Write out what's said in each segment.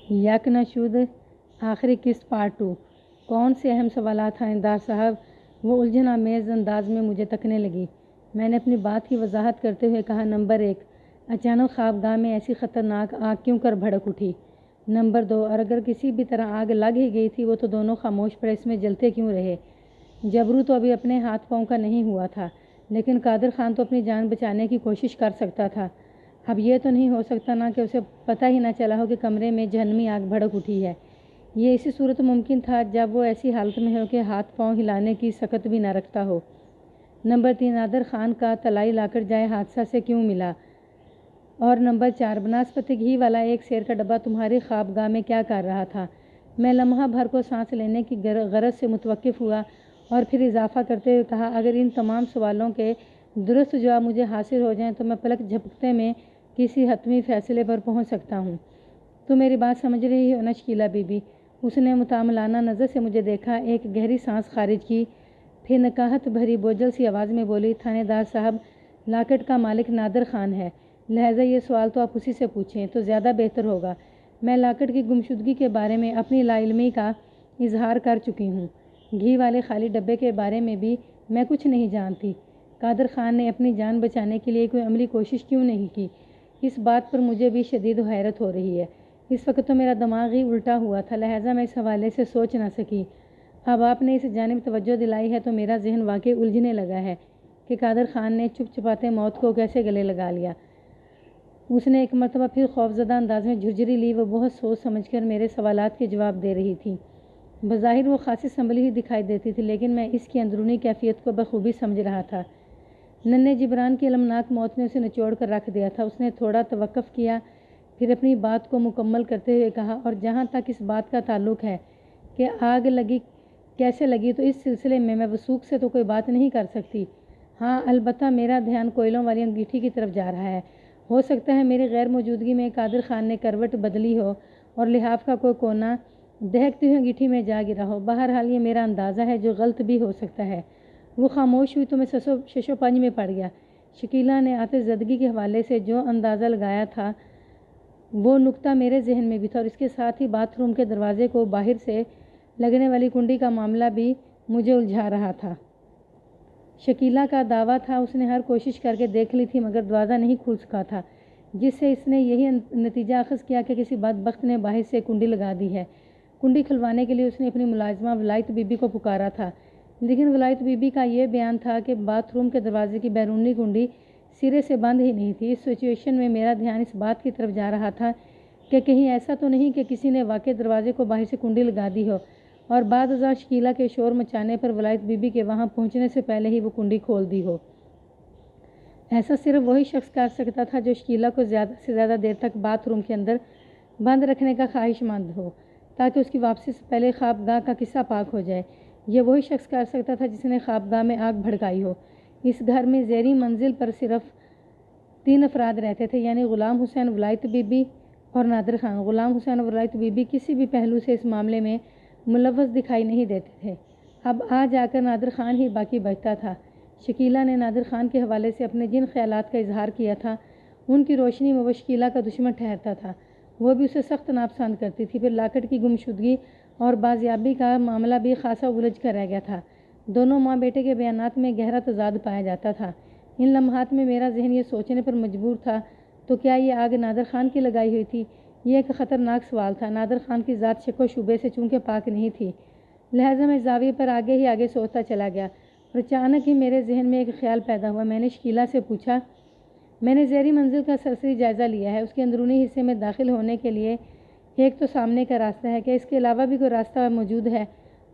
یک نشود آخری قسط پارٹ 2۔ کون سے اہم سوالات تھاندار صاحب؟ وہ الجھن آمیز انداز میں مجھے تکنے لگی۔ میں نے اپنی بات کی وضاحت کرتے ہوئے کہا، نمبر 1، اچانک خوابگاہ میں ایسی خطرناک آگ کیوں کر بھڑک اٹھی؟ نمبر 2، اور اگر کسی بھی طرح آگ لگ ہی گئی تھی وہ تو دونوں خاموش پڑے، اس میں جلتے کیوں رہے؟ جبرو تو ابھی اپنے ہاتھ پاؤں کا نہیں ہوا تھا، لیکن قادر خان تو اپنی جان بچانے کی کوشش کر سکتا تھا۔ اب یہ تو نہیں ہو سکتا نا کہ اسے پتہ ہی نہ چلا ہو کہ کمرے میں جہنمی آگ بھڑک اٹھی ہے۔ یہ اسی صورت ممکن تھا جب وہ ایسی حالت میں ہو کہ ہاتھ پاؤں ہلانے کی سکت بھی نہ رکھتا ہو۔ نمبر 3، نادر خان کا طلائی لاکر جائے حادثہ سے کیوں ملا؟ اور نمبر 4، بناسپتی گھی والا ایک سیر کا ڈبہ تمہاری خوابگاہ میں کیا کر رہا تھا؟ میں لمحہ بھر کو سانس لینے کی غرض سے متوقف ہوا اور پھر اضافہ کرتے ہوئے کہا، اگر ان تمام سوالوں کے درست جواب مجھے حاصل ہو جائیں تو میں پلک جھپکتے میں کسی حتمی فیصلے پر پہنچ سکتا ہوں۔ تو میری بات سمجھ رہی ہو نا شکیلا بی بی؟ اس نے متاملانہ نظر سے مجھے دیکھا، ایک گہری سانس خارج کی، پھر نکاہت بھری بوجھل سی آواز میں بولی، تھانے دار صاحب، لاکٹ کا مالک نادر خان ہے، لہٰذا یہ سوال تو آپ اسی سے پوچھیں تو زیادہ بہتر ہوگا۔ میں لاکٹ کی گمشدگی کے بارے میں اپنی لا علمی کا اظہار کر چکی ہوں۔ گھی والے خالی ڈبے کے بارے میں بھی میں کچھ نہیں جانتی۔ قادر خان نے اپنی جان بچانے کے لیے کوئی عملی کوشش کیوں نہیں کی؟ اس بات پر مجھے بھی شدید حیرت ہو رہی ہے۔ اس وقت تو میرا دماغ ہی الٹا ہوا تھا، لہٰذا میں اس حوالے سے سوچ نہ سکی۔ اب آپ نے اس جانب توجہ دلائی ہے تو میرا ذہن واقعی الجھنے لگا ہے کہ قادر خان نے چپ چپاتے موت کو کیسے گلے لگا لیا۔ اس نے ایک مرتبہ پھر خوفزدہ انداز میں جھرجھری لی۔ وہ بہت سوچ سمجھ کر میرے سوالات کے جواب دے رہی تھی۔ بظاہر وہ خاصی سنبھلی ہوئی دکھائی دیتی تھی، لیکن میں اس کی اندرونی کیفیت کو بخوبی سمجھ رہا تھا۔ ننھے جبران کی المناک موت نے اسے نچوڑ کر رکھ دیا تھا۔ اس نے تھوڑا توقف کیا، پھر اپنی بات کو مکمل کرتے ہوئے کہا، اور جہاں تک اس بات کا تعلق ہے کہ آگ لگی کیسے لگی، تو اس سلسلے میں وثوق سے تو کوئی بات نہیں کر سکتی۔ ہاں، البتہ میرا دھیان کوئلوں والی انگیٹھی کی طرف جا رہا ہے۔ ہو سکتا ہے میری غیر موجودگی میں قادر خان نے کروٹ بدلی ہو اور لحاف کا کوئی کونا دہکتی ہوئی انگیٹھی میں جا گرا ہو۔ بہرحال یہ میرا اندازہ ہے جو غلط بھی ہو سکتا ہے۔ وہ خاموش ہوئی تو میں ششو پنج میں پڑ گیا۔ شکیلا نے آتش زدگی کے حوالے سے جو اندازہ لگایا تھا وہ نکتہ میرے ذہن میں بھی تھا، اور اس کے ساتھ ہی باتھ روم کے دروازے کو باہر سے لگنے والی کنڈی کا معاملہ بھی مجھے الجھا رہا تھا۔ شکیلا کا دعویٰ تھا اس نے ہر کوشش کر کے دیکھ لی تھی مگر دروازہ نہیں کھل سکا تھا، جس سے اس نے یہی نتیجہ اخذ کیا کہ کسی بدبخت نے باہر سے کنڈی لگا دی ہے۔ کنڈی کھلوانے کے لیے اس نے اپنی ملازمہ ولایت بی بی کو پکارا تھا، لیکن ولایت بی بی کا یہ بیان تھا کہ باتھ روم کے دروازے کی بیرونی کنڈی سرے سے بند ہی نہیں تھی۔ اس سچویشن میں میرا دھیان اس بات کی طرف جا رہا تھا کہ کہیں ایسا تو نہیں کہ کسی نے واقعی دروازے کو باہر سے کنڈی لگا دی ہو اور بعد ازاں شکیلا کے شور مچانے پر ولایت بی بی کے وہاں پہنچنے سے پہلے ہی وہ کنڈی کھول دی ہو۔ ایسا صرف وہی شخص کر سکتا تھا جو شکیلا کو زیادہ سے زیادہ دیر تک باتھ روم کے اندر بند رکھنے کا خواہش مند ہو تاکہ اس کی واپسی سے پہلے خوابگاہ کا قصہ پاک ہو جائے۔ یہ وہی شخص کر سکتا تھا جس نے خوابگاہ میں آگ بھڑکائی ہو۔ اس گھر میں زیریں منزل پر صرف 3 افراد رہتے تھے، یعنی غلام حسین، ولایت بی بی اور نادر خان۔ غلام حسین اور ولایت بی بی کسی بھی پہلو سے اس معاملے میں ملوث دکھائی نہیں دیتے تھے۔ اب آ جا کر نادر خان ہی باقی بچتا تھا۔ شکیلا نے نادر خان کے حوالے سے اپنے جن خیالات کا اظہار کیا تھا ان کی روشنی میں وہ شکیلا کا دشمن ٹھہرتا تھا، وہ بھی اسے سخت ناپسند کرتی تھی۔ پھر لاکٹ کی گمشدگی اور بازیابی کا معاملہ بھی خاصا الجھ کر رہ گیا تھا۔ دونوں ماں بیٹے کے بیانات میں گہرا تضاد پایا جاتا تھا۔ ان لمحات میں میرا ذہن یہ سوچنے پر مجبور تھا، تو کیا یہ آگ نادر خان کی لگائی ہوئی تھی؟ یہ ایک خطرناک سوال تھا۔ نادر خان کی ذات شک و شبے سے چونکہ پاک نہیں تھی، لہٰذا میں زاویے پر آگے ہی آگے سوچتا چلا گیا، اور اچانک ہی میرے ذہن میں ایک خیال پیدا ہوا۔ میں نے شکیلا سے پوچھا، میں نے زیریں منزل کا سرسری جائزہ لیا ہے، اس کے اندرونی حصے میں داخل ہونے کے لیے ایک تو سامنے کا راستہ ہے، کیا اس کے علاوہ بھی کوئی راستہ موجود ہے؟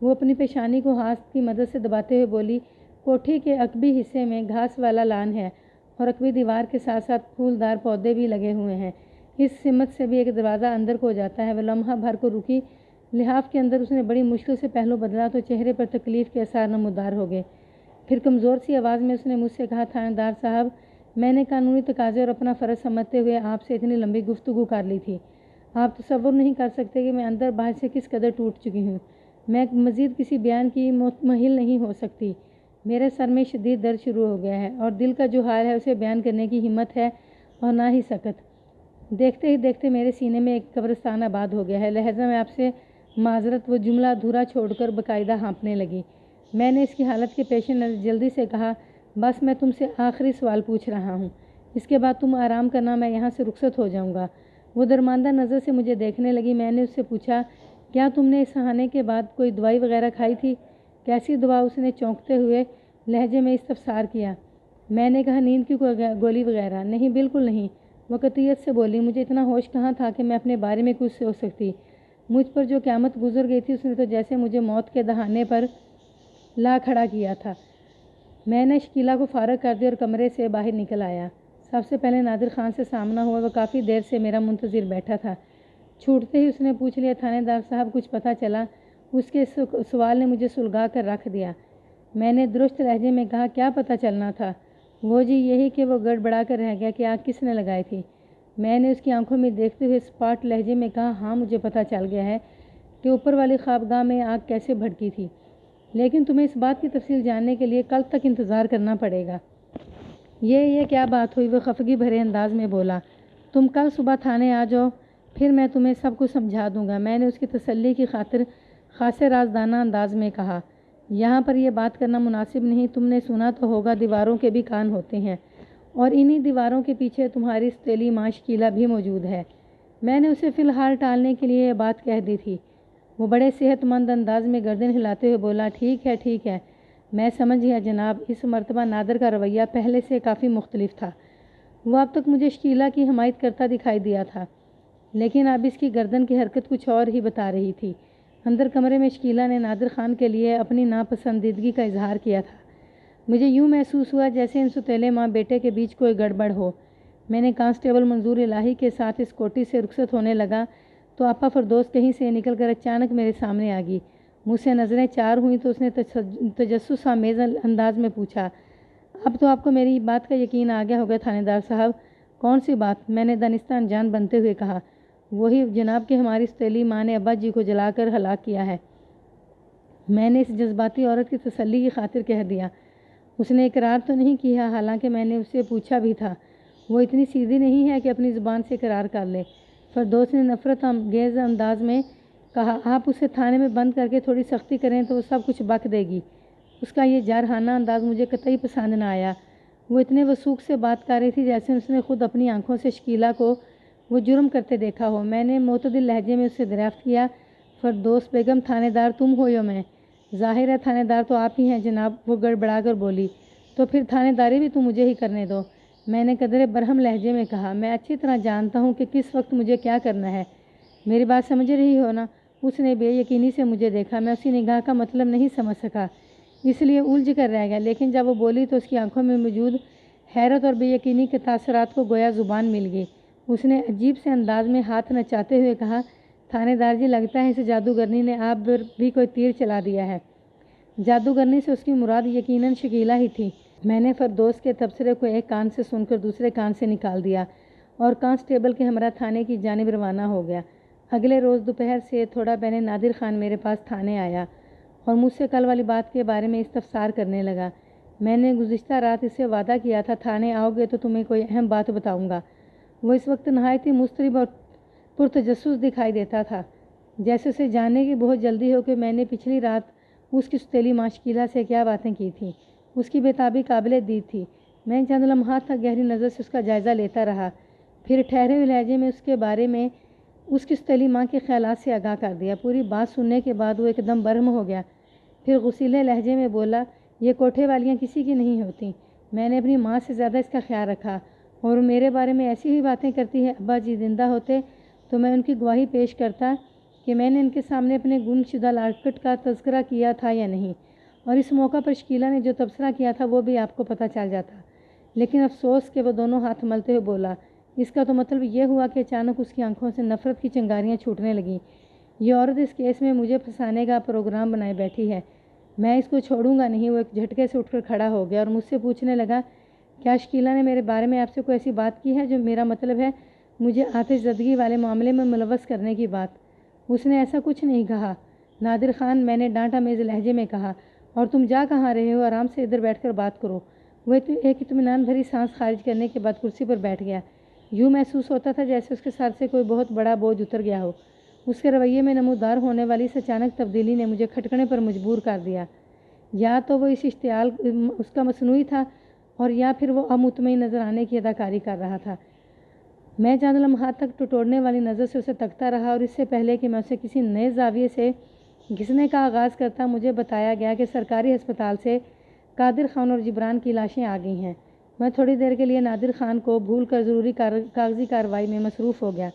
وہ اپنی پیشانی کو ہاتھ کی مدد سے دباتے ہوئے بولی، کوٹھی کے عقبی حصے میں گھاس والا لان ہے اور عقبی دیوار کے ساتھ ساتھ پھولدار پودے بھی لگے ہوئے ہیں۔ اس سمت سے بھی ایک دروازہ اندر کو جاتا ہے۔ وہ لمحہ بھر کو رکی۔ لحاف کے اندر اس نے بڑی مشکل سے پہلو بدلا تو چہرے پر تکلیف کے آثار نمودار ہو گئے۔ پھر کمزور سی آواز میں اس نے مجھ سے کہا، تھانیدار صاحب، میں نے قانونی تقاضے اور اپنا فرض سمجھتے ہوئے آپ سے اتنی لمبی گفتگو کر لی تھی۔ آپ تصور نہیں کر سکتے کہ میں اندر باہر سے کس قدر ٹوٹ چکی ہوں۔ میں مزید کسی بیان کی متمحل نہیں ہو سکتی۔ میرے سر میں شدید درد شروع ہو گیا ہے اور دل کا جو حال ہے اسے بیان کرنے کی ہمت ہے اور نہ ہی سکت۔ دیکھتے ہی دیکھتے میرے سینے میں ایک قبرستان آباد ہو گیا ہے۔ لہذا میں آپ سے معذرت وہ جملہ ادھورا چھوڑ کر باقاعدہ ہانپنے لگی۔ میں نے اس کی حالت کے پیش نظر جلدی سے کہا، بس میں تم سے آخری سوال پوچھ رہا ہوں، اس کے بعد تم آرام کرنا، میں یہاں سے رخصت ہو جاؤں گا۔ وہ درماندہ نظر سے مجھے دیکھنے لگی۔ میں نے اس سے پوچھا، کیا تم نے اس نہانے کے بعد کوئی دوائی وغیرہ کھائی تھی؟ کیسی دوا؟ اس نے چونکتے ہوئے لہجے میں استفسار کیا۔ میں نے کہا، نیند کی کوئی گولی وغیرہ؟ نہیں، بالکل نہیں، وہ قطعیت سے بولی۔ مجھے اتنا ہوش کہاں تھا کہ میں اپنے بارے میں کچھ سوچ سکتی۔ مجھ پر جو قیامت گزر گئی تھی، اس نے تو جیسے مجھے موت کے دہانے پر لا کھڑا کیا تھا۔ میں نے شکیلہ کو فارغ کر دیا اور کمرے سے باہر نکل آیا۔ سب سے پہلے نادر خان سے سامنا ہوا۔ وہ کافی دیر سے میرا منتظر بیٹھا تھا۔ چھوٹتے ہی اس نے پوچھ لیا، تھانے دار صاحب کچھ پتہ چلا؟ اس کے سوال نے مجھے سلگا کر رکھ دیا۔ میں نے درست لہجے میں کہا، کیا پتہ چلنا تھا؟ وہ جی یہی کہ وہ گڑبڑا کر رہ گیا کہ آگ کس نے لگائی تھی۔ میں نے اس کی آنکھوں میں دیکھتے ہوئے اسپاٹ لہجے میں کہا، ہاں مجھے پتہ چل گیا ہے کہ اوپر والی خوابگاہ میں آگ کیسے بھڑکی تھی، لیکن تمہیں اس بات کی تفصیل جاننے کے لیے کل تک انتظار کرنا پڑے گا۔ یہ کیا بات ہوئی؟ وہ خفگی بھرے انداز میں بولا۔ تم کل صبح تھانے آ جاؤ، پھر میں تمہیں سب کچھ سمجھا دوں گا۔ میں نے اس کی تسلی کی خاطر خاصے رازدانہ انداز میں کہا، یہاں پر یہ بات کرنا مناسب نہیں۔ تم نے سنا تو ہوگا دیواروں کے بھی کان ہوتے ہیں، اور انہی دیواروں کے پیچھے تمہاری سوتیلی ماں شکیلہ بھی موجود ہے۔ میں نے اسے فی الحال ٹالنے کے لیے یہ بات کہہ دی تھی۔ وہ بڑے صحت مند انداز میں گردن ہلاتے ہوئے بولا، ٹھیک ہے، میں سمجھ گیا جناب۔ اس مرتبہ نادر کا رویہ پہلے سے کافی مختلف تھا۔ وہ اب تک مجھے شکیلہ کی حمایت کرتا دکھائی دیا تھا، لیکن اب اس کی گردن کی حرکت کچھ اور ہی بتا رہی تھی۔ اندر کمرے میں شکیلہ نے نادر خان کے لیے اپنی ناپسندیدگی کا اظہار کیا تھا۔ مجھے یوں محسوس ہوا جیسے ان ستیلے ماں بیٹے کے بیچ کوئی گڑبڑ ہو۔ میں نے کانسٹیبل منظور الہی کے ساتھ اس کوٹھی سے رخصت ہونے لگا تو آپا فردوس کہیں سے نکل کر اچانک میرے سامنے آ گئی۔ مجھ سے نظریں چار ہوئیں تو اس نے تجسس آمیز انداز میں پوچھا، اب تو آپ کو میری بات کا یقین آ گیا ہوگا تھانے دار صاحب۔ کون سی بات؟ میں نے دانستہ انجان بنتے ہوئے کہا، وہی جناب کہ ہماری سوتیلی ماں نے ابا جی کو جلا کر ہلاک کیا ہے۔ میں نے اس جذباتی عورت کی تسلی کی خاطر کہہ دیا۔ اس نے اقرار تو نہیں کیا، حالانکہ میں نے اس سے پوچھا بھی تھا۔ وہ اتنی سیدھی نہیں ہے کہ اپنی زبان سے اقرار کر لے۔ فردوس نے نفرت انگیز انداز میں کہا، آپ اسے تھانے میں بند کر کے تھوڑی سختی کریں تو وہ سب کچھ بک دے گی۔ اس کا یہ جارحانہ انداز مجھے قطعی پسند نہ آیا۔ وہ اتنے وثوق سے بات کر رہی تھی جیسے اس نے خود اپنی آنکھوں سے شکیلہ کو وہ جرم کرتے دیکھا ہو۔ میں نے معتدل لہجے میں اس سے دریافت کیا، فردوس بیگم تھانے دار تم ہو یا میں؟ ظاہر ہے تھانے دار تو آپ ہی ہیں جناب، وہ گڑبڑا کر بولی۔ تو پھر تھانے داری بھی تو مجھے ہی کرنے دو، میں نے قدرے برہم لہجے میں کہا۔ میں اچھی طرح جانتا ہوں کہ کس وقت مجھے کیا کرنا ہے، میری بات سمجھ رہی ہو نا؟ اس نے بے یقینی سے مجھے دیکھا۔ میں اسی نگاہ کا مطلب نہیں سمجھ سکا، اس لیے الجھ کر رہ گیا، لیکن جب وہ بولی تو اس کی آنکھوں میں موجود حیرت اور بے یقینی کے تاثرات کو گویا زبان مل گئی۔ اس نے عجیب سے انداز میں ہاتھ نچاتے ہوئے کہا، تھانے دار جی لگتا ہے اس جادوگرنی نے آپ پر بھی کوئی تیر چلا دیا ہے۔ جادوگرنی سے اس کی مراد یقیناً شکیلہ ہی تھی۔ میں نے فردوس کے تبصرے کو ایک کان سے سن کر دوسرے کان سے نکال دیا اور کانسٹیبل کے ہمراہ تھانے کی جانب روانہ ہو گیا۔ اگلے روز دوپہر سے تھوڑا پہلے نادر خان میرے پاس تھانے آیا اور مجھ سے کل والی بات کے بارے میں استفسار کرنے لگا۔ میں نے گزشتہ رات اس سے وعدہ کیا تھا، تھانے آؤ گے تو تمہیں کوئی اہم بات بتاؤں گا۔ وہ اس وقت نہایت ہی مضطرب اور پرتجسس دکھائی دیتا تھا، جیسے اسے جاننے کی بہت جلدی ہو کہ میں نے پچھلی رات اس کی سوتیلی ماں شکیلہ سے کیا باتیں کی تھیں۔ اس کی بےتابی قابل دید تھی۔ میں چند لمحات تک گہری نظر سے اس کا جائزہ لیتا رہا، پھر ٹھہرے ہوئے لہجے میں اس کے بارے میں اس کی سوتیلی ماں کے خیالات سے آگاہ کر دیا۔ پوری بات سننے کے بعد وہ ایک دم برہم ہو گیا، پھر غصیلے لہجے میں بولا، یہ کوٹھے والیاں کسی کی نہیں ہوتیں۔ میں نے اپنی ماں سے زیادہ اس کا خیال رکھا اور میرے بارے میں ایسی ہی باتیں کرتی ہے۔ ابا جی زندہ ہوتے تو میں ان کی گواہی پیش کرتا کہ میں نے ان کے سامنے اپنے گم شدہ لاکٹ کا تذکرہ کیا تھا یا نہیں، اور اس موقع پر شکیلہ نے جو تبصرہ کیا تھا وہ بھی آپ کو پتہ چل جاتا۔ لیکن افسوس کہ وہ دونوں ہاتھ ملتے ہوئے بولا، اس کا تو مطلب یہ ہوا کہ اچانک اس کی آنکھوں سے نفرت کی چنگاریاں چھوٹنے لگیں۔ یہ عورت اس کیس میں مجھے پھنسانے کا پروگرام بنائے بیٹھی ہے، میں اس کو چھوڑوں گا نہیں۔ وہ ایک جھٹکے سے اٹھ کر کھڑا ہو گیا اور مجھ سے پوچھنے لگا، کیا شکیلہ نے میرے بارے میں آپ سے کوئی ایسی بات کی ہے جو میرا مطلب ہے مجھے آتش زدگی والے معاملے میں ملوث کرنے کی بات؟ اس نے ایسا کچھ نہیں کہا نادر خان، میں نے ڈانٹا میز لہجے میں کہا، اور تم جا کہاں رہے ہو؟ آرام سے ادھر بیٹھ کر بات کرو۔ وہ ایک اطمینان بھری سانس خارج کرنے کے بعد کرسی پر بیٹھ گیا۔ یوں محسوس ہوتا تھا جیسے اس کے سر سے کوئی بہت بڑا بوجھ اتر گیا ہو۔ اس کے رویے میں نمودار ہونے والی اس اچانک تبدیلی نے مجھے کھٹکنے پر مجبور کر دیا۔ یا تو وہ اس اشتعال اس کا مصنوعی تھا اور یا پھر وہ مطمئن نظر آنے کی اداکاری کر رہا تھا۔ میں چند لمحات تک ٹٹولنے والی نظر سے اسے تکتا رہا اور اس سے پہلے کہ میں اسے کسی نئے زاویے سے گھسنے کا آغاز کرتا، مجھے بتایا گیا کہ سرکاری ہسپتال سے قادر خان اور جبران کی لاشیں آ گئی ہیں۔ میں تھوڑی دیر کے لیے نادر خان کو بھول کر ضروری کاغذی کارروائی میں مصروف ہو گیا۔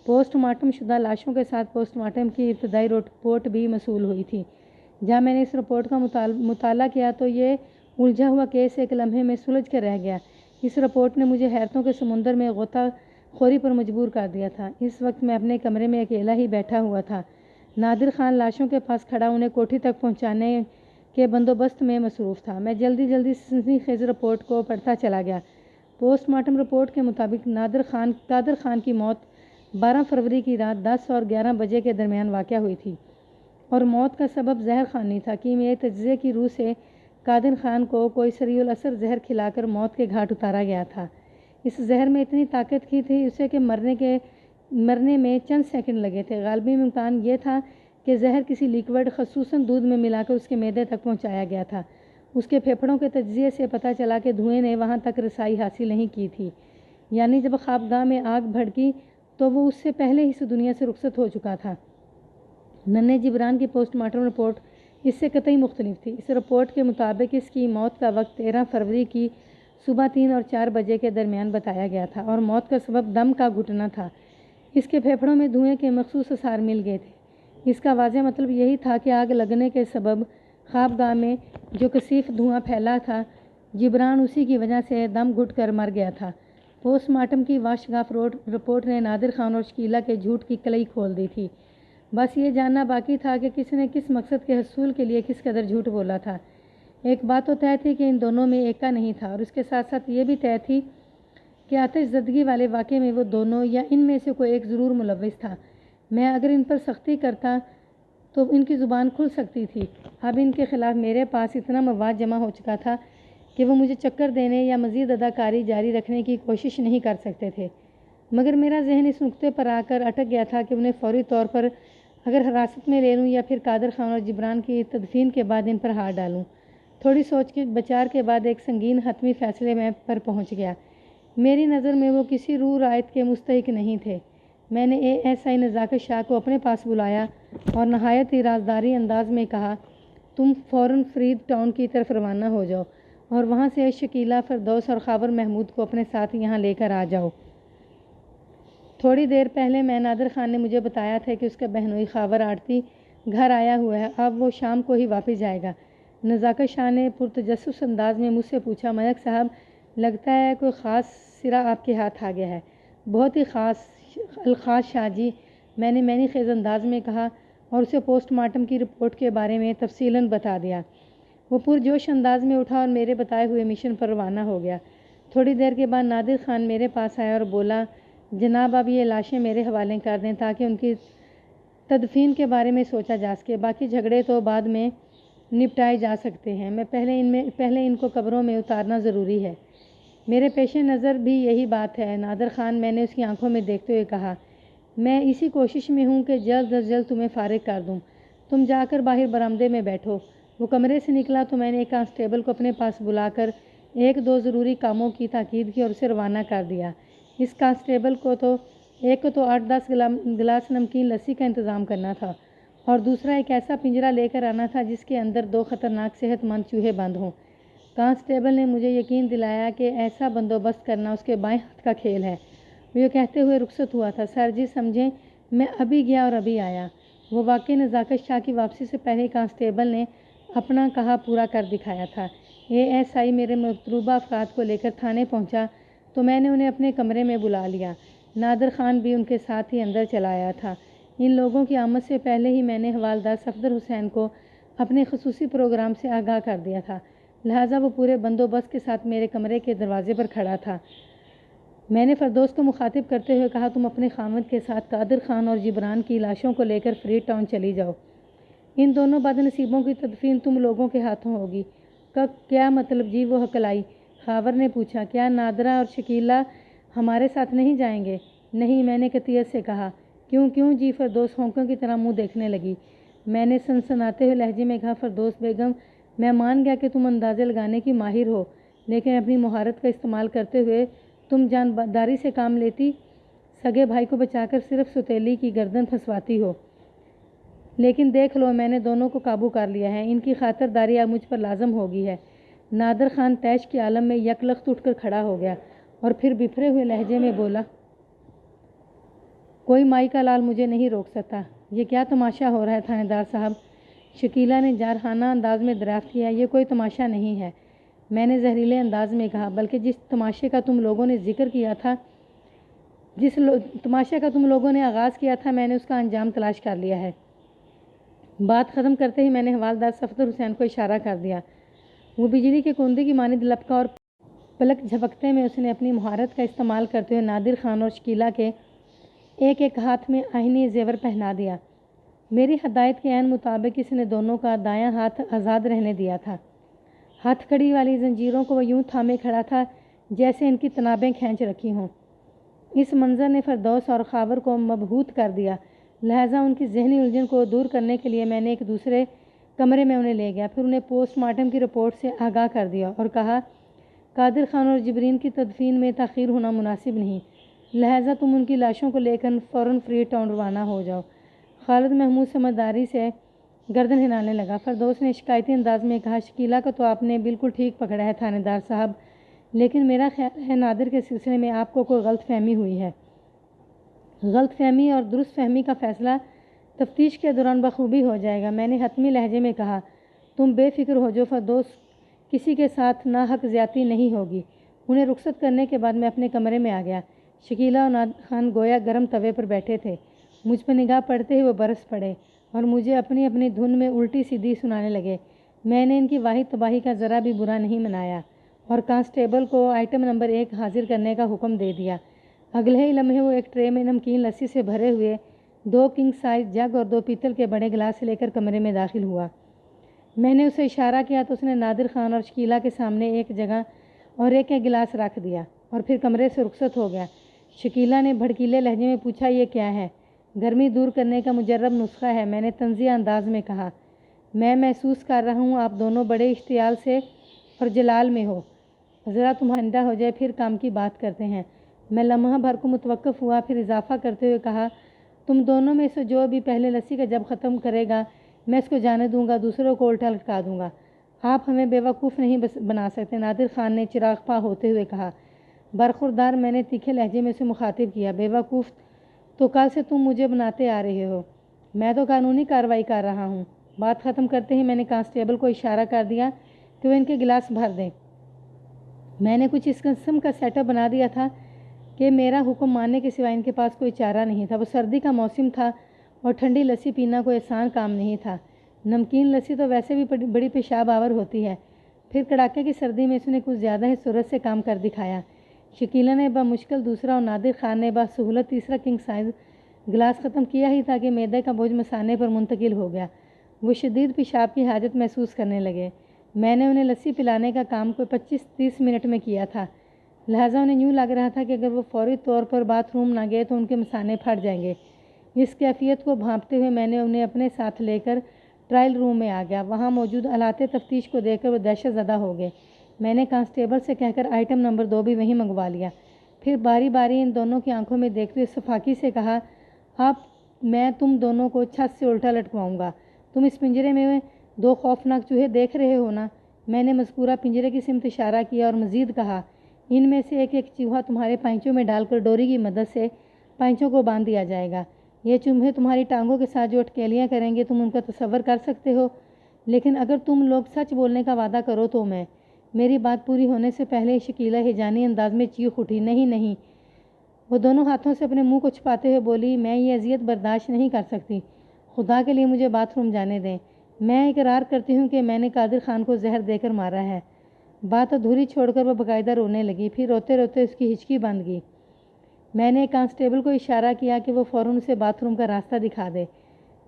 پوسٹ مارٹم شدہ لاشوں کے ساتھ پوسٹ مارٹم کی ابتدائی رپورٹ بھی موصول ہوئی تھی۔ جب میں نے اس رپورٹ کا مطالعہ کیا تو یہ الجھا ہوا کیس ایک لمحے میں سلجھ کر رہ گیا۔ اس رپورٹ نے مجھے حیرتوں کے سمندر میں غوطہ خوری پر مجبور کر دیا تھا۔ اس وقت میں اپنے کمرے میں اکیلا ہی بیٹھا ہوا تھا۔ نادر خان لاشوں کے پاس کھڑا انہیں کوٹھی تک پہنچانے کے بندوبست میں مصروف تھا۔ میں جلدی سنسنی خیز رپورٹ کو پڑھتا چلا گیا۔ پوسٹ مارٹم رپورٹ کے مطابق قادر خان کی موت 12 فروری کی رات 10 اور 11 بجے کے درمیان واقع ہوئی تھی اور موت کا سبب زہر خوانی تھا۔ کیمیائی تجزیے کی روح سے قادر خان کو کوئی سریع الاثر زہر کھلا کر موت کے گھاٹ اتارا گیا تھا۔ اس زہر میں اتنی طاقت کی تھی اسے کہ مرنے میں چند سیکنڈ لگے تھے۔ غالبی امکان یہ تھا کہ زہر کسی لیکوڈ خصوصاً دودھ میں ملا کر اس کے معدے تک پہنچایا گیا تھا۔ اس کے پھیپھڑوں کے تجزیے سے پتہ چلا کہ دھوئیں نے وہاں تک رسائی حاصل نہیں کی تھی، یعنی جب خوابگاہ میں آگ بھڑکی تو وہ اس سے پہلے ہی اس دنیا سے رخصت ہو چکا تھا۔ ننھے جبران کی پوسٹ مارٹم رپورٹ اس سے قطعی مختلف تھی۔ اس رپورٹ کے مطابق اس کی موت کا وقت 13 فروری کی صبح 3 اور 4 بجے کے درمیان بتایا گیا تھا اور موت کا سبب دم کا گھٹنا تھا۔ اس کے پھیپھڑوں میں دھوئیں کے مخصوص آثار مل گئے تھے۔ اس کا واضح مطلب یہی تھا کہ آگ لگنے کے سبب خوابگاہ میں جو کثیف دھواں پھیلا تھا، جبران اسی کی وجہ سے دم گھٹ کر مر گیا تھا۔ پوسٹ مارٹم کی واشگاف رپورٹ نے نادر خان اور شکیلہ کے جھوٹ کی کلئی کھول دی تھی۔ بس یہ جاننا باقی تھا کہ کس نے کس مقصد کے حصول کے لیے کس قدر جھوٹ بولا تھا۔ ایک بات تو طے تھی کہ ان دونوں میں ایکا نہیں تھا، اور اس کے ساتھ ساتھ یہ بھی طے تھی کہ آتش زدگی والے واقعے میں وہ دونوں یا ان میں سے کوئی ایک ضرور ملوث تھا۔ میں اگر ان پر سختی کرتا تو ان کی زبان کھل سکتی تھی۔ اب ان کے خلاف میرے پاس اتنا مواد جمع ہو چکا تھا کہ وہ مجھے چکر دینے یا مزید اداکاری جاری رکھنے کی کوشش نہیں کر سکتے تھے، مگر میرا ذہن اس نقطے پر آ کر اٹک گیا تھا کہ انہیں فوری طور پر اگر حراست میں لے لوں یا پھر قادر خان اور جبران کی تدفین کے بعد ان پر ہاتھ ڈالوں۔ تھوڑی سوچ کے بچار کے بعد ایک سنگین حتمی فیصلے میں پر پہنچ گیا۔ میری نظر میں وہ کسی روح رعایت کے مستحق نہیں تھے۔ میں نے ASI نزاکت شاہ کو اپنے پاس بلایا اور نہایت ہی رازداری انداز میں کہا، تم فوراً فرید ٹاؤن کی طرف روانہ ہو جاؤ اور وہاں سے شکیلہ، فردوس اور خاور محمود کو اپنے ساتھ یہاں لے کر آ جاؤ۔ تھوڑی دیر پہلے میں نادر خان نے مجھے بتایا تھا کہ اس کا بہنوئی خاور آڑتی گھر آیا ہوا ہے، اب وہ شام کو ہی واپس جائے گا۔ نزاکت شاہ نے پرتجسس انداز میں مجھ سے پوچھا، ملک صاحب لگتا ہے کوئی خاص سرا آپ کے ہاتھ آ گیا ہے۔ بہت ہی خاص الخاص شاہ جی، میں نے معنی خیز انداز میں کہا اور اسے پوسٹ مارٹم کی رپورٹ کے بارے میں تفصیلاً بتا دیا۔ وہ پرجوش انداز میں اٹھا اور میرے بتائے ہوئے مشن پر روانہ ہو گیا۔ تھوڑی دیر کے بعد نادر خان میرے پاس آیا اور بولا، جناب اب یہ لاشیں میرے حوالے کر دیں تاکہ ان کی تدفین کے بارے میں سوچا جا سکے، باقی جھگڑے تو بعد میں نپٹائے جا سکتے ہیں، پہلے ان کو قبروں میں اتارنا ضروری ہے۔ میرے پیش نظر بھی یہی بات ہے نادر خان، میں نے اس کی آنکھوں میں دیکھتے ہوئے کہا۔ میں اسی کوشش میں ہوں کہ جلد از جلد تمہیں فارغ کر دوں، تم جا کر باہر برآمدے میں بیٹھو۔ وہ کمرے سے نکلا تو میں نے ایک کانسٹیبل کو اپنے پاس بلا کر 1-2 ضروری کاموں کی تاکید کی اور اسے روانہ کر دیا۔ اس کانسٹیبل کو تو 8-10 گلاس نمکین لسی کا انتظام کرنا تھا اور دوسرا ایک ایسا پنجرا لے کر آنا تھا جس کے اندر 2 خطرناک صحت مند چوہے بند ہوں۔ کانسٹیبل نے مجھے یقین دلایا کہ ایسا بندوبست کرنا اس کے بائیں ہاتھ کا کھیل ہے۔ وہ یہ کہتے ہوئے رخصت ہوا تھا، سر جی سمجھیں میں ابھی گیا اور ابھی آیا۔ وہ واقعی نزاکت شاہ کی واپسی سے پہلے کانسٹیبل نے اپنا کہا پورا کر دکھایا تھا۔ ASI میرے مطلوبہ افراد کو لے کر تھانے پہنچا تو میں نے انہیں اپنے کمرے میں بلا لیا۔ نادر خان بھی ان کے ساتھ ہی اندر چلا آیا تھا۔ ان لوگوں کی آمد سے پہلے ہی میں نے حوالدار صفدر حسین کو اپنے خصوصی پروگرام سے آگاہ کر دیا تھا، لہٰذا وہ پورے بندوبست کے ساتھ میرے کمرے کے دروازے پر کھڑا تھا۔ میں نے فردوس کو مخاطب کرتے ہوئے کہا، تم اپنے خاوند کے ساتھ قادر خان اور جبران کی لاشوں کو لے کر فرید ٹاؤن چلی جاؤ۔ ان دونوں بد نصیبوں کی تدفین تم لوگوں کے ہاتھوں ہوگی۔ کیا مطلب جی؟ وہ ہکلائی۔ خاور نے پوچھا، کیا نادرہ اور شکیلہ ہمارے ساتھ نہیں جائیں گے؟ نہیں، میں نے قطعیت سے کہا۔ کیوں جی؟ فردوس ہونکوں کی طرح منہ دیکھنے لگی۔ میں نے سنسناتے ہوئے لہجے میں کہا، فردوس بیگم، میں مان گیا کہ تم اندازے لگانے کی ماہر ہو، لیکن اپنی مہارت کا استعمال کرتے ہوئے تم جانداری سے کام لیتی، سگے بھائی کو بچا کر صرف سوتیلی کی گردن پھنسواتی ہو۔ لیکن دیکھ لو، میں نے دونوں کو قابو کر لیا ہے، ان کی خاطرداری اب مجھ پر لازم ہوگی ہے۔ نادر خان طیش کے عالم میں یکلخت اٹھ کر کھڑا ہو گیا اور پھر بپھرے ہوئے لہجے میں بولا، کوئی مائی کا لال مجھے نہیں روک سکتا۔ یہ کیا تماشا ہو رہا ہے تھانے دار صاحب؟ شکیلہ نے جارحانہ انداز میں دریافت کیا۔ یہ کوئی تماشا نہیں ہے، میں نے زہریلے انداز میں کہا، بلکہ جس تماشے کا تم لوگوں نے ذکر کیا تھا، تماشے کا تم لوگوں نے آغاز کیا تھا، میں نے اس کا انجام تلاش کر لیا ہے۔ بات ختم کرتے ہی میں نے حوالدار صفدر حسین کو اشارہ کر دیا۔ وہ بجلی کے کندے کی مانند لپکا اور پلک جھپکتے میں اس نے اپنی مہارت کا استعمال کرتے ہوئے نادر خان اور شکیلہ کے ایک ایک ہاتھ میں آئینی زیور پہنا دیا۔ میری ہدایت کے عین مطابق اس نے دونوں کا دایاں ہاتھ آزاد رہنے دیا تھا۔ ہتھ کڑی والی زنجیروں کو وہ یوں تھامے کھڑا تھا جیسے ان کی تنابیں کھینچ رکھی ہوں۔ اس منظر نے فردوس اور خاور کو مبہوت کر دیا، لہٰذا ان کی ذہنی الجھن کو دور کرنے کے لیے میں نے ایک دوسرے کمرے میں انہیں لے گیا، پھر انہیں پوسٹ مارٹم کی رپورٹ سے آگاہ کر دیا اور کہا، قادر خان اور جبرین کی تدفین میں تاخیر ہونا مناسب نہیں، لہٰذا تم ان کی لاشوں کو لے کر فوراً فری ٹاؤن روانہ ہو جاؤ۔ خالد محمود سمجھداری سے گردن ہلانے لگا۔ فردوس نے شکایتی انداز میں کہا، شکیلہ کو تو آپ نے بالکل ٹھیک پکڑا ہے تھانے دار صاحب، لیکن میرا خیال ہے نادر کے سلسلے میں آپ کو کوئی غلط فہمی ہوئی ہے۔ غلط فہمی اور درست فہمی کا فیصلہ تفتیش کے دوران بخوبی ہو جائے گا، میں نے حتمی لہجے میں کہا۔ تم بے فکر ہو جو فردوس کسی کے ساتھ ناحق زیادتی نہیں ہوگی۔ انہیں رخصت کرنے کے بعد میں اپنے کمرے میں آ گیا۔ شکیلہ اور نادر خان گویا گرم توے پر بیٹھے تھے، مجھ پر نگاہ پڑتے ہی وہ برس پڑے اور مجھے اپنی اپنی دھن میں الٹی سیدھی سنانے لگے۔ میں نے ان کی واحد تباہی کا ذرا بھی برا نہیں منایا اور کانسٹیبل کو آئٹم نمبر 1 حاضر کرنے کا حکم دے دیا۔ اگلے ہی لمحے وہ ایک ٹرے میں نمکین لسی سے بھرے ہوئے 2 کنگ سائز جگ اور 2 پیتل کے بڑے گلاس لے کر کمرے میں داخل ہوا۔ میں نے اسے اشارہ کیا تو اس نے نادر خان اور شکیلہ کے سامنے ایک جگہ اور ایک گلاس رکھ دیا اور پھر کمرے سے رخصت ہو گیا۔ شکیلہ نے بھڑکیلے لہجے میں پوچھا، یہ کیا ہے؟ گرمی دور کرنے کا مجرب نسخہ ہے، میں نے طنزیہ انداز میں کہا۔ میں محسوس کر رہا ہوں آپ دونوں بڑے اشتعال سے اور جلال میں ہو، ذرا تمہارا ٹھنڈا ہو جائے پھر کام کی بات کرتے ہیں۔ میں لمحہ بھر کو متوقف ہوا، پھر اضافہ کرتے ہوئے کہا، تم دونوں میں سے جو بھی پہلے لسی کا جب ختم کرے گا میں اس کو جانے دوں گا، دوسروں کو الٹا لٹکا دوں گا۔ آپ ہمیں بیوقوف نہیں بنا سکتے، نادر خان نے چراغ پا ہوتے ہوئے کہا۔ برخوردار، میں نے تیکھے لہجے میں اسے مخاطب کیا، بیوقوف تو کل سے تم مجھے بناتے آ رہے ہو، میں تو قانونی کارروائی کر رہا ہوں۔ بات ختم کرتے ہی میں نے کانسٹیبل کو اشارہ کر دیا کہ وہ ان کے گلاس بھر دیں۔ میں نے کچھ اس قسم کا سیٹ اپ بنا دیا تھا کہ میرا حکم ماننے کے سوائے ان کے پاس کوئی چارہ نہیں تھا۔ وہ سردی کا موسم تھا اور ٹھنڈی لسی پینا کوئی آسان کام نہیں تھا۔ نمکین لسی تو ویسے بھی بڑی پیشاب آور ہوتی ہے، پھر کڑاکے کی سردی میں اس نے کچھ زیادہ ہی سرعت سے کام کر دکھایا۔ شکیلہ نے بمشکل دوسرا اور نادر خان نے بسہولت تیسرا کنگ سائز گلاس ختم کیا ہی تھا کہ معدے کا بوجھ مثانے پر منتقل ہو گیا۔ وہ شدید پیشاب کی حاجت محسوس کرنے لگے۔ میں نے انہیں لسی پلانے کا کام کوئی 25-30 منٹ میں کیا تھا، لہٰذا انہیں یوں لگ رہا تھا کہ اگر وہ فوری طور پر باتھ روم نہ گئے تو ان کے مثانے پھٹ جائیں گے۔ اس کیفیت کو بھانپتے ہوئے میں نے انہیں اپنے ساتھ لے کر ٹرائل روم میں آ گیا۔ وہاں موجود آلات تفتیش کو دیکھ کر وہ دہشت زدہ ہو گئے۔ میں نے کانسٹیبل سے کہہ کر آئٹم نمبر 2 بھی وہیں منگوا لیا، پھر باری باری ان دونوں کی آنکھوں میں دیکھتے ہوئے سفاکی سے کہا، اب میں تم دونوں کو چھت سے الٹا لٹکواؤں گا۔ تم اس پنجرے میں 2 خوفناک چوہے دیکھ رہے ہو نا؟ میں نے مذکورہ پنجرے کی سمت اشارہ کیا اور مزید کہا، ان میں سے ایک ایک چوہا تمہارے پائنچوں میں ڈال کر ڈوری کی مدد سے پائنچوں کو باندھ دیا جائے گا۔ یہ چوہے تمہاری ٹانگوں کے ساتھ جو اٹکیلیاں کریں گے تم ان کا تصور کر سکتے ہو؟ لیکن اگر تم لوگ سچ بولنے کا وعدہ کرو تو میں… میری بات پوری ہونے سے پہلے شکیلہ ہیجانی انداز میں چیخ اٹھی، نہیں نہیں! وہ دونوں ہاتھوں سے اپنے منہ کو چھپاتے ہوئے بولی، میں یہ اذیت برداشت نہیں کر سکتی، خدا کے لیے مجھے باتھ روم جانے دیں۔ میں اقرار کرتی ہوں کہ میں نے قادر خان کو زہر دے کر مارا ہے۔ بات ادھوری چھوڑ کر وہ باقاعدہ رونے لگی، پھر روتے روتے اس کی ہچکی بند گئی۔ میں نے ایک کانسٹیبل کو اشارہ کیا کہ وہ فوراً اسے باتھ روم کا راستہ دکھا دے،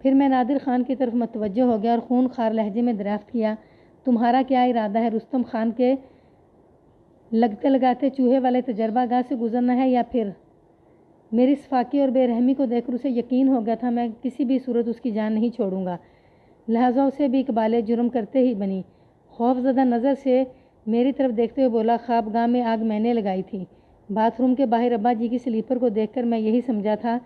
پھر میں نادر خان کی طرف متوجہ ہو گیا اور خون خوار لہجے میں دریافت کیا، تمہارا کیا ارادہ ہے؟ رستم خان کے لگتے لگاتے چوہے والے تجربہ گاہ سے گزرنا ہے یا پھر؟ میری صفاقی اور بے رحمی کو دیکھ کر اسے یقین ہو گیا تھا میں کسی بھی صورت اس کی جان نہیں چھوڑوں گا، لہٰذا اسے بھی اقبال جرم کرتے ہی بنی۔ خوف زدہ نظر سے میری طرف دیکھتے ہوئے بولا، خوابگاہ میں آگ میں نے لگائی تھی۔ باتھ روم کے باہر ابا جی کی سلیپر کو دیکھ کر میں یہی سمجھا تھا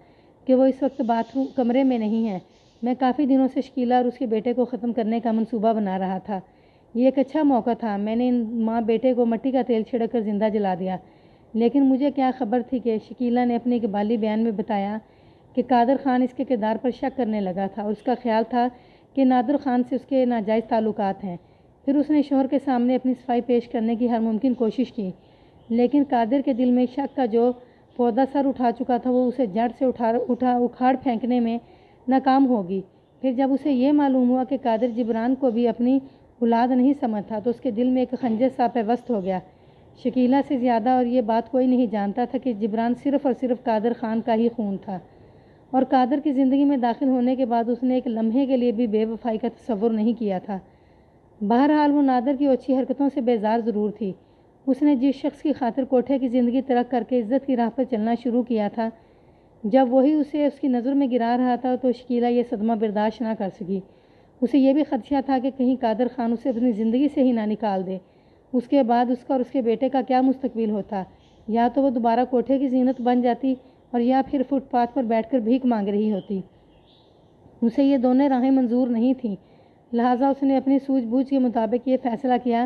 کہ وہ اس وقت باتھ روم کمرے میں نہیں ہے۔ میں کافی دنوں سے شکیلہ اور اس کے بیٹے کو ختم کرنے کا منصوبہ بنا رہا تھا۔ یہ ایک اچھا موقع تھا۔ میں نے ان ماں بیٹے کو مٹی کا تیل چھڑک کر زندہ جلا دیا، لیکن مجھے کیا خبر تھی کہ شکیلہ نے اپنے اقبالی بیان میں بتایا کہ قادر خان اس کے کردار پر شک کرنے لگا تھا اور اس کا خیال تھا کہ نادر خان سے اس کے ناجائز تعلقات ہیں۔ پھر اس نے شوہر کے سامنے اپنی صفائی پیش کرنے کی ہر ممکن کوشش کی، لیکن قادر کے دل میں شک کا جو پودا سر اٹھا چکا تھا وہ اسے جڑ سے اکھاڑ پھینکنے میں ناکام ہوگی۔ پھر جب اسے یہ معلوم ہوا کہ قادر جبران کو بھی اپنی اولاد نہیں سمجھتا تو اس کے دل میں ایک خنجر سا پیوست ہو گیا۔ شکیلہ سے زیادہ اور یہ بات کوئی نہیں جانتا تھا کہ جبران صرف اور صرف قادر خان کا ہی خون تھا، اور قادر کی زندگی میں داخل ہونے کے بعد اس نے ایک لمحے کے لیے بھی بے وفائی کا تصور نہیں کیا تھا۔ بہرحال وہ نادر کی اوچھی حرکتوں سے بیزار ضرور تھی۔ اس نے جس شخص کی خاطر کوٹھے کی زندگی ترک کر کے عزت کی راہ پر چلنا شروع کیا تھا، جب وہی اسے اس کی نظر میں گرا رہا تھا تو شکیلہ یہ صدمہ برداشت نہ کر سکی۔ اسے یہ بھی خدشہ تھا کہ کہیں قادر خان اسے اپنی زندگی سے ہی نہ نکال دے۔ اس کے بعد اس کا اور اس کے بیٹے کا کیا مستقبل ہوتا؟ یا تو وہ دوبارہ کوٹھے کی زینت بن جاتی اور یا پھر فٹ پاتھ پر بیٹھ کر بھیک مانگ رہی ہوتی۔ اسے یہ دونوں راہیں منظور نہیں تھیں، لہٰذا اس نے اپنی سوجھ بوجھ کے مطابق یہ فیصلہ کیا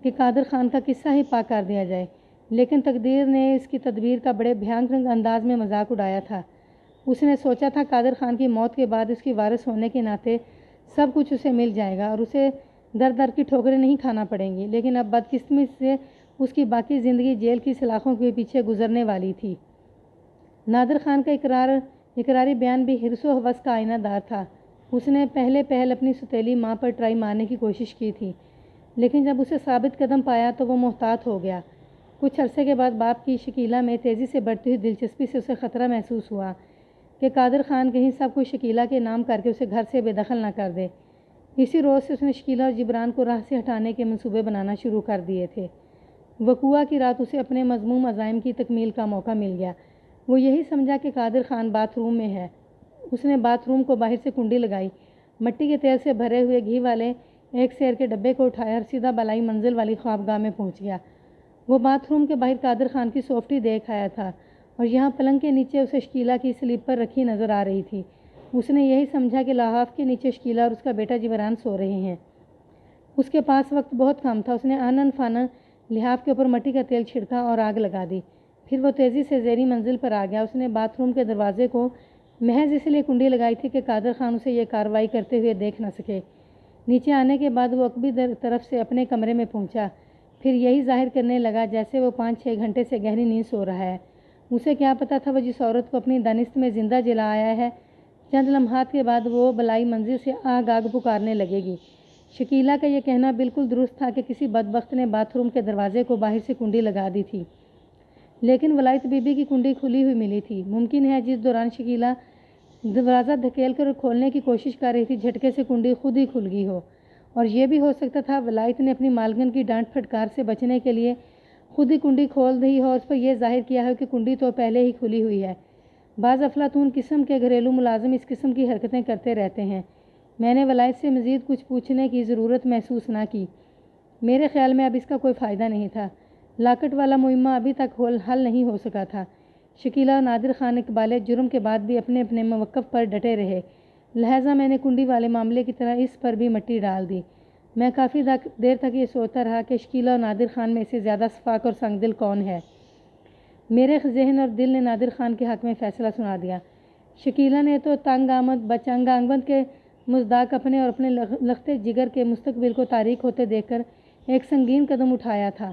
کہ قادر خان کا قصہ ہی پاک کر دیا جائے، لیکن تقدیر نے اس کی تدبیر کا بڑے بھیانک انداز میں مذاق اڑایا تھا۔ اس نے سوچا تھا قادر خان کی موت کے بعد اس کی وارث ہونے کے ناطے سب کچھ اسے مل جائے گا اور اسے در در کی ٹھوکریں نہیں کھانا پڑیں گی، لیکن اب بدقسمتی سے اس کی باقی زندگی جیل کی سلاخوں کے پیچھے گزرنے والی تھی۔ نادر خان کا اقراری بیان بھی حرص و ہوس کا آئینہ دار تھا۔ اس نے پہلے پہل اپنی ستیلی ماں پر ٹرائی مارنے کی کوشش کی تھی، لیکن جب اسے ثابت قدم پایا تو وہ محتاط ہو گیا۔ کچھ عرصے کے بعد باپ کی شکیلہ میں تیزی سے بڑھتی ہوئی دلچسپی سے اسے خطرہ محسوس ہوا کہ قادر خان کہیں سب کچھ شکیلہ کے نام کر کے اسے گھر سے بے دخل نہ کر دے۔ اسی روز سے اس نے شکیلہ اور جبران کو راہ سے ہٹانے کے منصوبے بنانا شروع کر دیے تھے۔ وقوعہ کی رات اسے اپنے مذموم عزائم کی تکمیل کا موقع مل گیا۔ وہ یہی سمجھا کہ قادر خان باتھ روم میں ہے۔ اس نے باتھ روم کو باہر سے کنڈی لگائی، مٹی کے تیل سے بھرے ہوئے گھی والے ایک سیر کے ڈبے کو اٹھایا اور سیدھا بالائی منزل والی خوابگاہ میں پہنچ گیا۔ وہ باتھ روم کے باہر قادر خان کی سوفٹی دیکھ آیا تھا اور یہاں پلنگ کے نیچے اسے شکیلہ کی سلیپر رکھی نظر آ رہی تھی۔ اس نے یہی سمجھا کہ لحاف کے نیچے شکیلہ اور اس کا بیٹا جبران سو رہے ہیں۔ اس کے پاس وقت بہت کم تھا۔ اس نے آنن فانن لحاف کے اوپر مٹی کا تیل چھڑکا اور آگ لگا دی۔ پھر وہ تیزی سے زیریں منزل پر آ گیا۔ اس نے باتھ روم کے دروازے کو محض اس لیے کنڈی لگائی تھی کہ قادر خان اسے یہ کارروائی کرتے ہوئے دیکھ نہ سکے۔ نیچے آنے کے بعد وہ عقبی طرف سے اپنے کمرے میں پہنچا، پھر یہی ظاہر کرنے لگا جیسے وہ 5-6 گھنٹے سے گہری نیند سو رہا ہے۔ اسے کیا پتا تھا وہ جس عورت کو اپنی دانست میں زندہ جلا آیا ہے، چند لمحات کے بعد وہ بالائی منزل سے آگ آگ پکارنے لگے گی۔ شکیلہ کا یہ کہنا بالکل درست تھا کہ کسی بدبخت نے باتھ روم کے دروازے کو باہر سے کنڈی لگا دی تھی، لیکن ولایت بی بی کی کنڈی کھلی ہوئی ملی تھی۔ ممکن ہے جس دوران شکیلہ دروازہ دھکیل کر کھولنے کی کوشش کر رہی تھی جھٹکے سے کنڈی خود ہی کھل گئی ہو، اور یہ بھی ہو سکتا تھا ولایت نے اپنی مالکن کی ڈانٹ پھٹکار سے بچنے کے لیے خود ہی کنڈی کھول دی ہو اور اس پر یہ ظاہر کیا ہے کہ کنڈی تو پہلے ہی کھلی ہوئی ہے۔ بعض افلاطون قسم کے گھریلو ملازم اس قسم کی حرکتیں کرتے رہتے ہیں۔ میں نے ولایت سے مزید کچھ پوچھنے کی ضرورت محسوس نہ کی۔ میرے خیال میں اب اس کا کوئی فائدہ نہیں تھا۔ لاکٹ والا معمہ ابھی تک حل نہیں ہو سکا تھا۔ شکیلہ اور نادر خان اقبال جرم کے بعد بھی اپنے اپنے موقف پر ڈٹے رہے، لہٰذا میں نے کنڈی والے معاملے کی طرح اس پر بھی مٹی ڈال دی۔ میں کافی دیر تک یہ سوچتا رہا کہ شکیلہ اور نادر خان میں سے زیادہ شفاق اور سنگ دل کون ہے۔ میرے ذہن اور دل نے نادر خان کے حق میں فیصلہ سنا دیا۔ شکیلہ نے تو تنگ آمد بچنگ آنگبند کے مزداق اپنے اور اپنے لختے جگر کے مستقبل کو تاریک ہوتے دیکھ کر ایک سنگین قدم اٹھایا تھا۔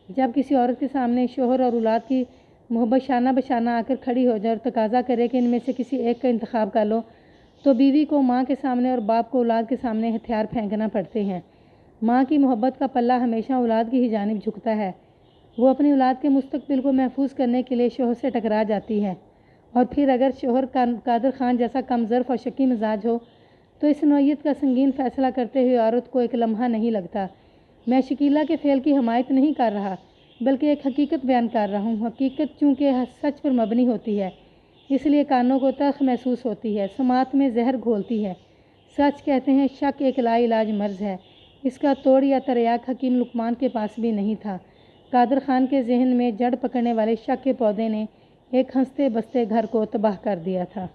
جب کسی عورت کے سامنے شوہر اور اولاد کی محبت شانہ بشانہ آ کر کھڑی ہو جائے اور تقاضا کرے کہ ان میں سے کسی ایک کا انتخاب کر لو، تو بیوی کو ماں کے سامنے اور باپ کو اولاد کے سامنے ہتھیار پھینکنا پڑتے ہیں۔ ماں کی محبت کا پلہ ہمیشہ اولاد کی ہی جانب جھکتا ہے۔ وہ اپنی اولاد کے مستقبل کو محفوظ کرنے کے لیے شوہر سے ٹکرا جاتی ہے، اور پھر اگر شوہر قادر خان جیسا کم ظرف اور شکی مزاج ہو تو اس نوعیت کا سنگین فیصلہ کرتے ہوئے عورت کو ایک لمحہ نہیں لگتا۔ میں شکیلہ کے فعل کی حمایت نہیں کر رہا، بلکہ ایک حقیقت بیان کر رہا ہوں۔ حقیقت چونکہ سچ پر مبنی ہوتی ہے، اس لیے کانوں کو تلخ محسوس ہوتی ہے، سماعت میں زہر گھولتی ہے۔ سچ کہتے ہیں شک ایک لا علاج مرض ہے۔ اس کا توڑ یا تریاق حکیم لقمان کے پاس بھی نہیں تھا۔ قادر خان کے ذہن میں جڑ پکڑنے والے شک کے پودے نے ایک ہنستے بستے گھر کو تباہ کر دیا تھا۔